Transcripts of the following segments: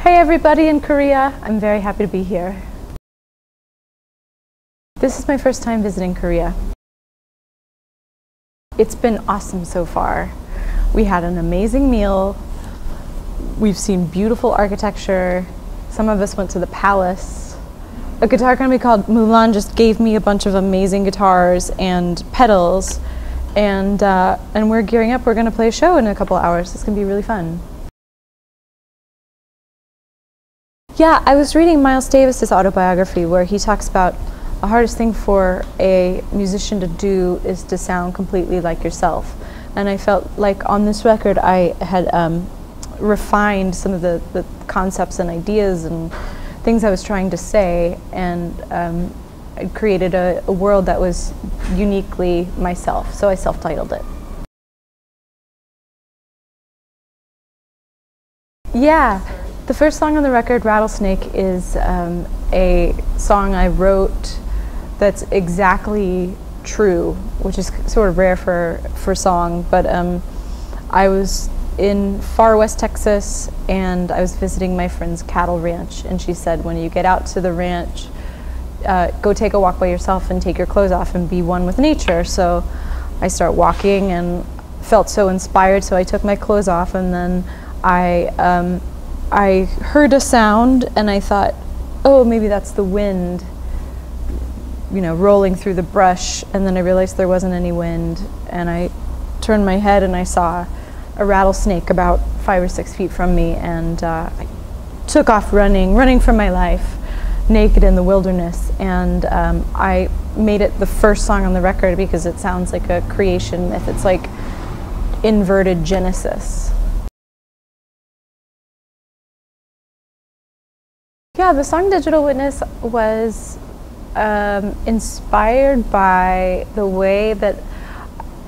Hey everybody in Korea, I'm very happy to be here. This is my first time visiting Korea. It's been awesome so far. We had an amazing meal. We've seen beautiful architecture. Some of us went to the palace. A guitar company called MelOn just gave me a bunch of amazing guitars and pedals, and we're gearing up. We're going to play a show in a couple hours. It's going to be really fun. Yeah, I was reading Miles Davis's autobiography where he talks about the hardest thing for a musician to do is to sound completely like yourself. And I felt like on this record I had refined some of the concepts and ideas and things I was trying to say, and I created a world that was uniquely myself, so I self-titled it. Yeah. The first song on the record, Rattlesnake, is a song I wrote that's exactly true, which is sort of rare for song, but I was in far west Texas and I was visiting my friend's cattle ranch, and she said, when you get out to the ranch, go take a walk by yourself and take your clothes off and be one with nature. So I start walking and felt so inspired, so I took my clothes off, and then I heard a sound and I thought, oh, maybe that's the wind, you know, rolling through the brush, and then I realized there wasn't any wind, and I turned my head and I saw a rattlesnake about 5 or 6 feet from me, and I took off running for my life, naked in the wilderness, and I made it the first song on the record because it sounds like a creation myth. It's like inverted Genesis. Yeah, the song Digital Witness was inspired by the way that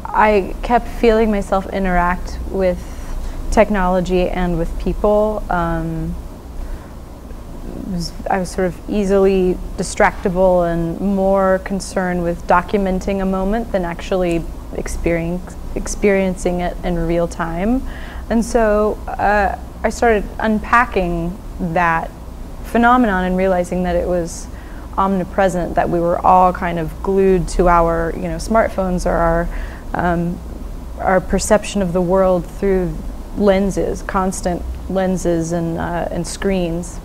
I kept feeling myself interact with technology and with people. I was sort of easily distractible and more concerned with documenting a moment than actually experiencing it in real time. And so I started unpacking that phenomenon and realizing that it was omnipresent, that we were all kind of glued to our, smartphones or our perception of the world through lenses, constant lenses and screens.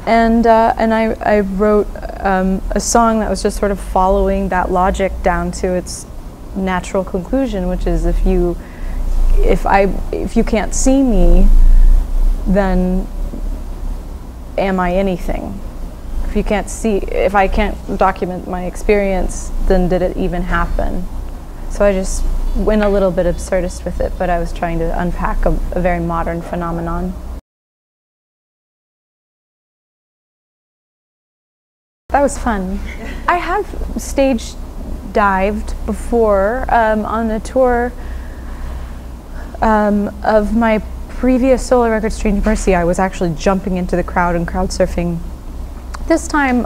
And I wrote a song that was just sort of following that logic down to its natural conclusion, which is if you can't see me, then am I anything? If I can't document my experience, then did it even happen? So I just went a little bit absurdist with it, but I was trying to unpack a very modern phenomenon. That was fun. I have stage dived before on a tour of my previous solo record, Strange Mercy. I was actually jumping into the crowd and crowd surfing. This time,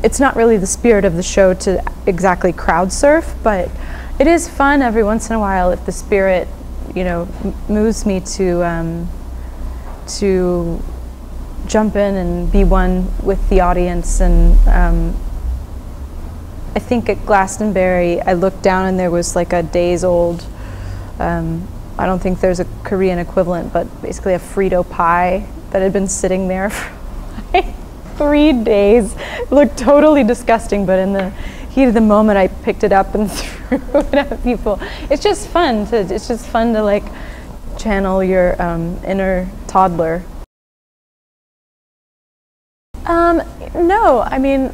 it's not really the spirit of the show to exactly crowd surf, but it is fun every once in a while if the spirit, moves me to jump in and be one with the audience. And I think at Glastonbury, I looked down and there was like a days old. I don't think there's a Korean equivalent, but basically a Frito pie that had been sitting there for like 3 days. It looked totally disgusting, but in the heat of the moment, I picked it up and threw it at people. It's just fun to like channel your inner toddler. No, I mean,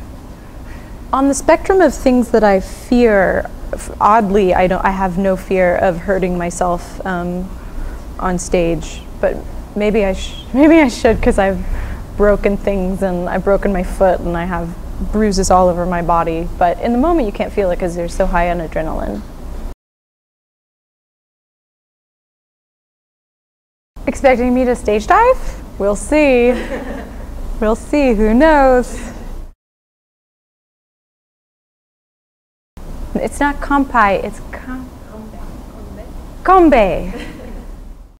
on the spectrum of things that I fear, oddly, I have no fear of hurting myself on stage, but maybe I should, because I've broken things, and I've broken my foot and I have bruises all over my body, but in the moment you can't feel it because you're so high on adrenaline. Expecting me to stage dive? We'll see. We'll see, who knows? It's not kampai, it's kombe.